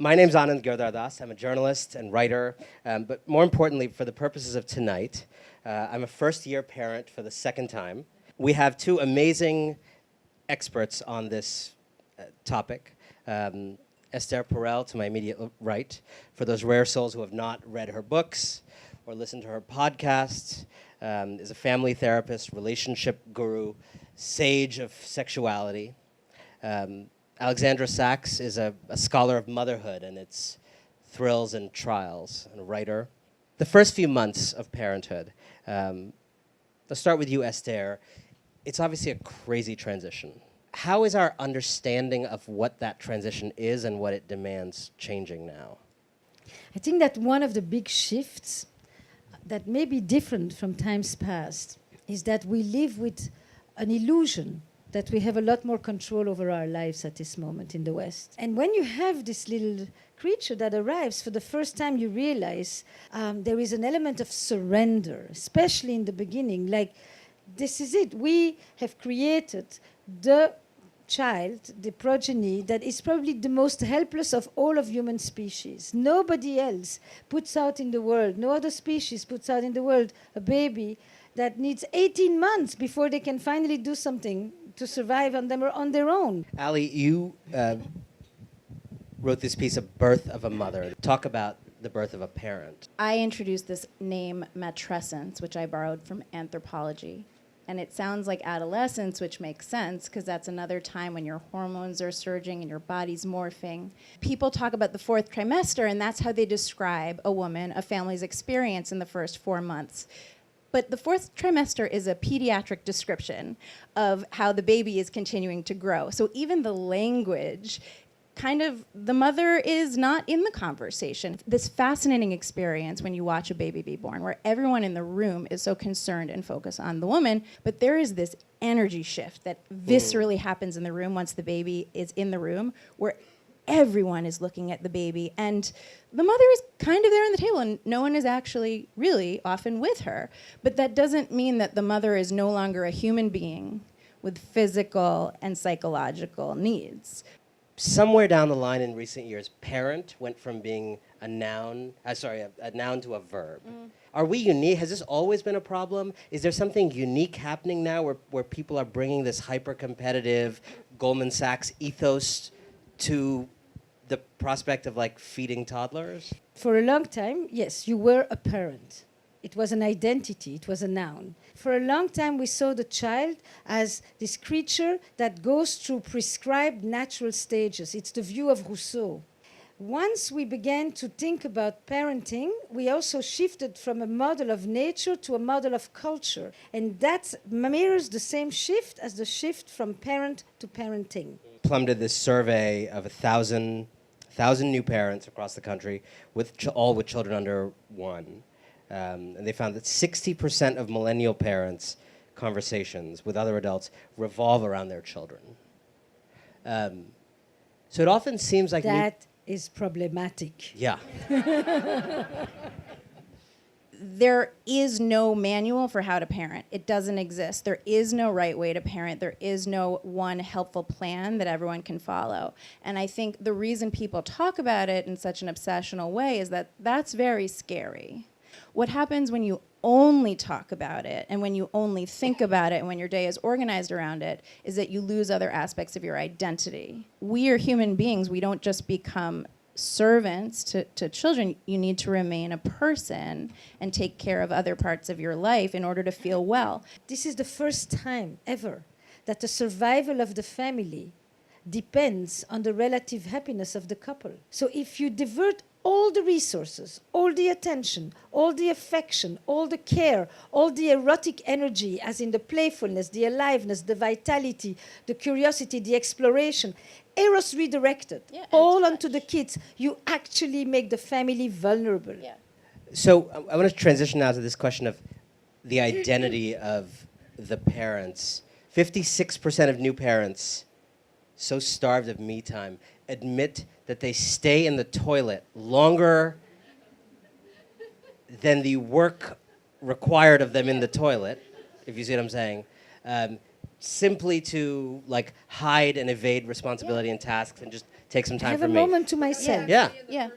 My name's Anand Girdharadas. I'm a journalist and writer, but more importantly, for the purposes of tonight, I'm a first-year parent for the second time. We have two amazing experts on this topic. Esther Perel, to my immediate right, for those rare souls who have not read her books or listened to her podcasts, is a family therapist, relationship guru, sage of sexuality. Alexandra Sacks is a scholar of motherhood and its thrills and trials, and a writer. The first few months of parenthood, let's start with you, Esther. It's obviously a crazy transition. How is our understanding of what that transition is and what it demands changing now? I think that one of the big shifts that may be different from times past is that we live with an illusion that we have a lot more control over our lives at this moment in the West. And when you have this little creature that arrives, for the first time you realize there is an element of surrender, especially in the beginning. Like, this is it. We have created the child, the progeny, that is probably the most helpless of all of human species. Nobody else puts out in the world, no other species puts out in the world a baby that needs 18 months before they can finally do something to survive on their own. Ali, you wrote this piece, A Birth of a Mother. Talk about the birth of a parent. I introduced this name matrescence, which I borrowed from anthropology. And it sounds like adolescence, which makes sense, because that's another time when your hormones are surging and your body's morphing. People talk about the fourth trimester, and that's how they describe a woman, a family's experience in the first 4 months. But the fourth trimester is a pediatric description of how the baby is continuing to grow. So even the language, kind of, the mother is not in the conversation. This fascinating experience when you watch a baby be born, where everyone in the room is so concerned and focused on the woman, but there is this energy shift that viscerally happens in the room once the baby is in the room, where everyone is looking at the baby, and the mother is kind of there on the table, and no one is actually really often with her. But that doesn't mean that the mother is no longer a human being with physical and psychological needs. Somewhere down the line in recent years, parent went from being a noun to a verb. Are we unique? Has this always been a problem? Is there something unique happening now where people are bringing this hyper-competitive Goldman Sachs ethos to the prospect of, like, feeding toddlers? For a long time, yes, you were a parent. It was an identity, it was a noun. For a long time, we saw the child as this creature that goes through prescribed natural stages. It's the view of Rousseau. Once we began to think about parenting, we also shifted from a model of nature to a model of culture. And that mirrors the same shift as the shift from parent to parenting. Plum did this survey of 1,000 new parents across the country, all with children under 1. And they found that 60% of millennial parents' conversations with other adults revolve around their children. So it often seems like that is problematic. Yeah. There is no manual for how to parent. It doesn't exist. There is no right way to parent. There is no one helpful plan that everyone can follow. And I think the reason people talk about it in such an obsessional way is that that's very scary. What happens when you only talk about it and when you only think about it and when your day is organized around it is that you lose other aspects of your identity. We are human beings. We don't just become servants to children. You need to remain a person and take care of other parts of your life in order to feel well. This is the first time ever that the survival of the family depends on the relative happiness of the couple. So if you divert all the resources, all the attention, all the affection, all the care, all the erotic energy, as in the playfulness, the aliveness, the vitality, the curiosity, the exploration, eros redirected, all onto the kids, you actually make the family vulnerable. Yeah. So I want to transition now to this question of the identity of the parents. 56% of new parents, so starved of me time, admit that they stay in the toilet longer than the work required of them in the toilet, if you see what I'm saying. simply to like hide and evade responsibility and tasks and just take some time Have for a me. moment to myself. Yeah. Yeah.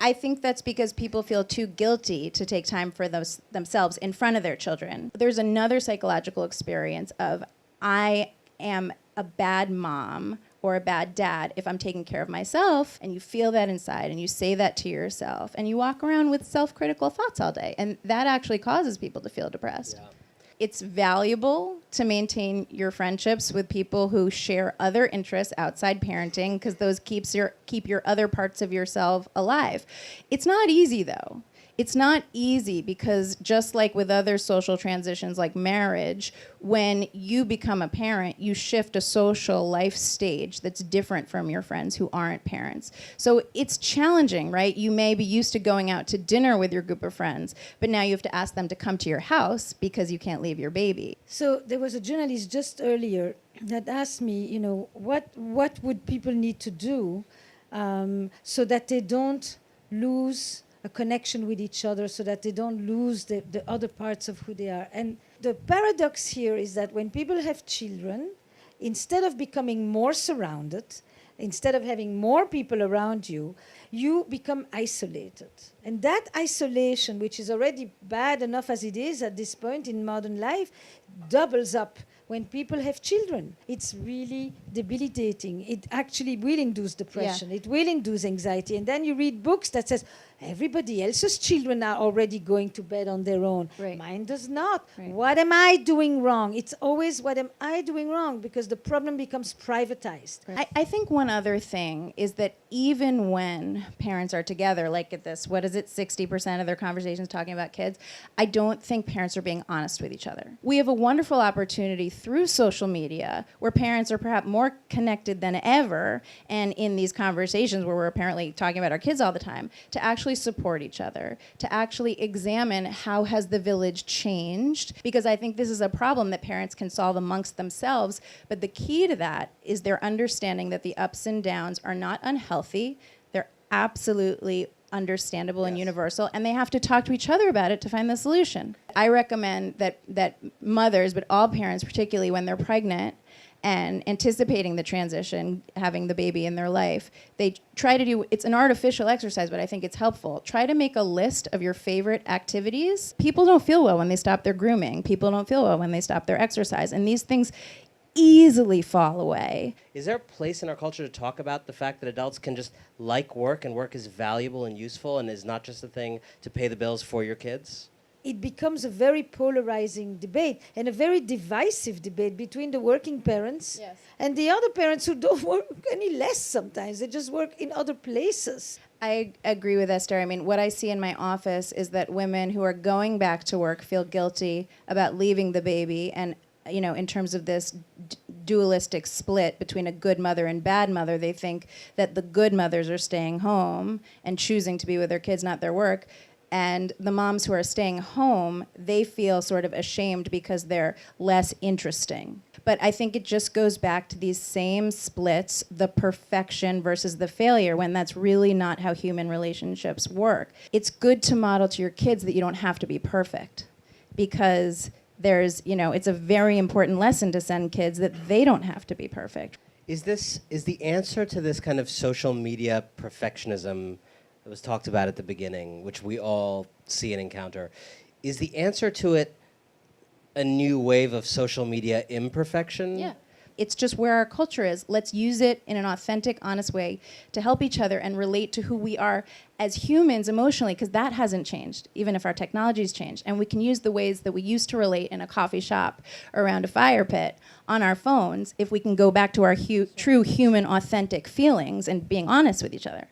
I think that's because people feel too guilty to take time for themselves in front of their children. There's another psychological experience of I am a bad mom or a bad dad if I'm taking care of myself, and you feel that inside and you say that to yourself and you walk around with self-critical thoughts all day, and that actually causes people to feel depressed. Yeah. It's valuable to maintain your friendships with people who share other interests outside parenting, because those keep your other parts of yourself alive. It's not easy though. It's not easy because just like with other social transitions like marriage, when you become a parent, you shift a social life stage that's different from your friends who aren't parents. So it's challenging, right? You may be used to going out to dinner with your group of friends, but now you have to ask them to come to your house because you can't leave your baby. So there was a journalist just earlier that asked me, what would people need to do so that they don't lose a connection with each other, so that they don't lose the other parts of who they are. And the paradox here is that when people have children, instead of becoming more surrounded, instead of having more people around you, you become isolated. And that isolation, which is already bad enough as it is at this point in modern life, doubles up when people have children. It's really debilitating. It actually will induce depression. Yeah. It will induce anxiety. And then you read books that says, everybody else's children are already going to bed on their own. Right. Mine does not. Right. What am I doing wrong? It's always, what am I doing wrong? Because the problem becomes privatized. I think one other thing is that even when parents are together, like at this, what is it, 60% of their conversations talking about kids, I don't think parents are being honest with each other. We have a wonderful opportunity through social media where parents are perhaps more connected than ever, and in these conversations where we're apparently talking about our kids all the time, to actually support each other, to actually examine how has the village changed, because I think this is a problem that parents can solve amongst themselves, but the key to that is their understanding that the ups and downs are not unhealthy, they're absolutely understandable and universal, and they have to talk to each other about it to find the solution. I recommend that mothers, but all parents, particularly when they're pregnant and anticipating the transition, having the baby in their life, they try to do, it's an artificial exercise, but I think it's helpful. Try to make a list of your favorite activities. People don't feel well when they stop their grooming. People don't feel well when they stop their exercise. And these things easily fall away. Is there a place in our culture to talk about the fact that adults can just like work and work is valuable and useful and is not just a thing to pay the bills for your kids? It becomes a very polarizing debate and a very divisive debate between the working parents and the other parents who don't work any less sometimes. They just work in other places. I agree with Esther. I mean, what I see in my office is that women who are going back to work feel guilty about leaving the baby, and in terms of this dualistic split between a good mother and bad mother, they think that the good mothers are staying home and choosing to be with their kids, not their work. And the moms who are staying home, they feel sort of ashamed because they're less interesting. But I think it just goes back to these same splits, the perfection versus the failure, when that's really not how human relationships work. It's good to model to your kids that you don't have to be perfect, because there's, it's a very important lesson to send kids that they don't have to be perfect. Is the answer to this kind of social media perfectionism that was talked about at the beginning, which we all see and encounter, is the answer to it a new wave of social media imperfection? Yeah. It's just where our culture is. Let's use it in an authentic, honest way to help each other and relate to who we are as humans emotionally, because that hasn't changed, even if our technology's changed. And we can use the ways that we used to relate in a coffee shop or around a fire pit on our phones if we can go back to our true human, authentic feelings and being honest with each other.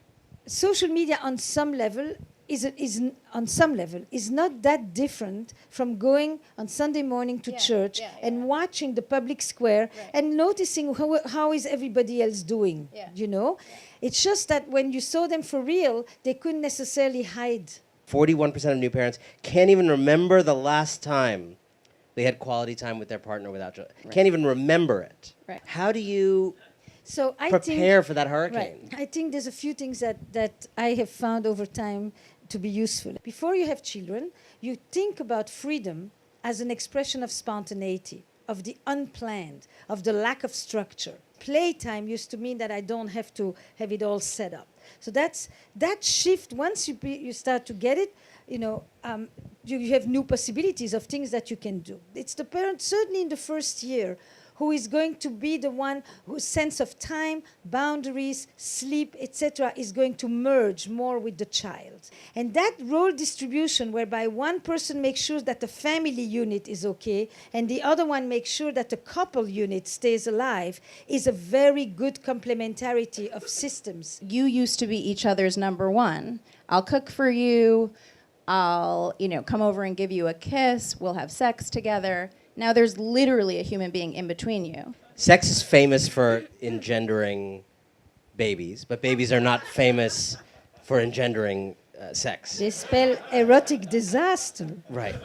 Social media on some level is not that different from going on Sunday morning to church and watching the public square and noticing how is everybody else doing, It's just that when you saw them for real, they couldn't necessarily hide. 41% of new parents can't even remember the last time they had quality time with their partner without children. Can't even remember it. Right. How do you prepare for that hurricane? Right. I think there's a few things that I have found over time to be useful. Before you have children, you think about freedom as an expression of spontaneity. of the unplanned, of the lack of structure. Playtime used to mean that I don't have to have it all set up. So that's that shift. Once you start to get it, you have new possibilities of things that you can do. It's the parent, certainly in the first year, who is going to be the one whose sense of time, boundaries, sleep, etc., is going to merge more with the child. And that role distribution, whereby one person makes sure that the family unit is okay, and the other one makes sure that the couple unit stays alive, is a very good complementarity of systems. You used to be each other's number one. I'll cook for you. I'll, come over and give you a kiss. We'll have sex together. Now there's literally a human being in between you. Sex is famous for engendering babies, but babies are not famous for engendering sex. They spell erotic disaster. Right.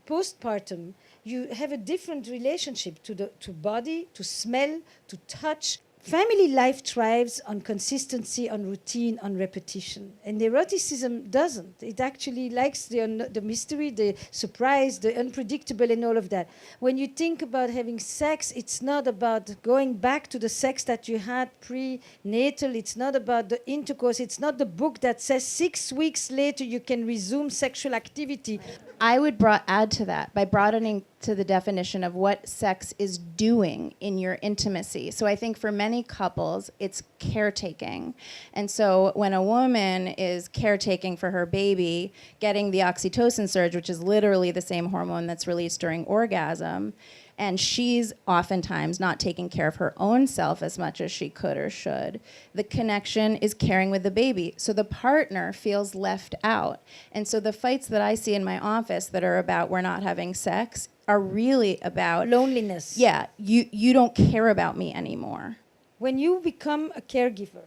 Postpartum, you have a different relationship to body, to smell, to touch. Family life thrives on consistency, on routine, on repetition. And eroticism doesn't. It actually likes the mystery, the surprise, the unpredictable, and all of that. When you think about having sex, it's not about going back to the sex that you had prenatal. It's not about the intercourse. It's not the book that says 6 weeks later you can resume sexual activity. I would add to that by broadening to the definition of what sex is doing in your intimacy. So I think for many couples, it's caretaking. And so when a woman is caretaking for her baby, getting the oxytocin surge, which is literally the same hormone that's released during orgasm, and she's oftentimes not taking care of her own self as much as she could or should, the connection is caring with the baby. So the partner feels left out. And so the fights that I see in my office that are about we're not having sex are really about loneliness. Yeah, you don't care about me anymore. When you become a caregiver,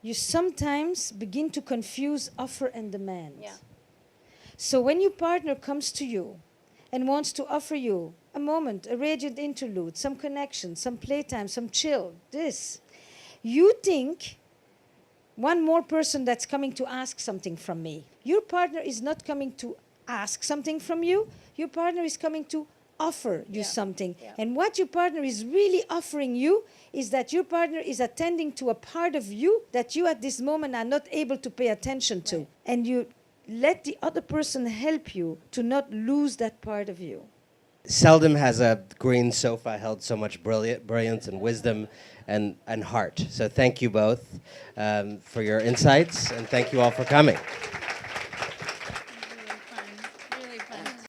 you sometimes begin to confuse offer and demand. Yeah. So when your partner comes to you and wants to offer you a moment, a radiant interlude, some connection, some playtime, some chill, you think one more person that's coming to ask something from me. Your partner is not coming to ask something from you. Your partner is coming to offer you something. Yeah. And what your partner is really offering you is that your partner is attending to a part of you that you at this moment are not able to pay attention to. Right. And you let the other person help you to not lose that part of you. Seldom has a green sofa held so much brilliance and wisdom and heart. So thank you both for your insights, and thank you all for coming.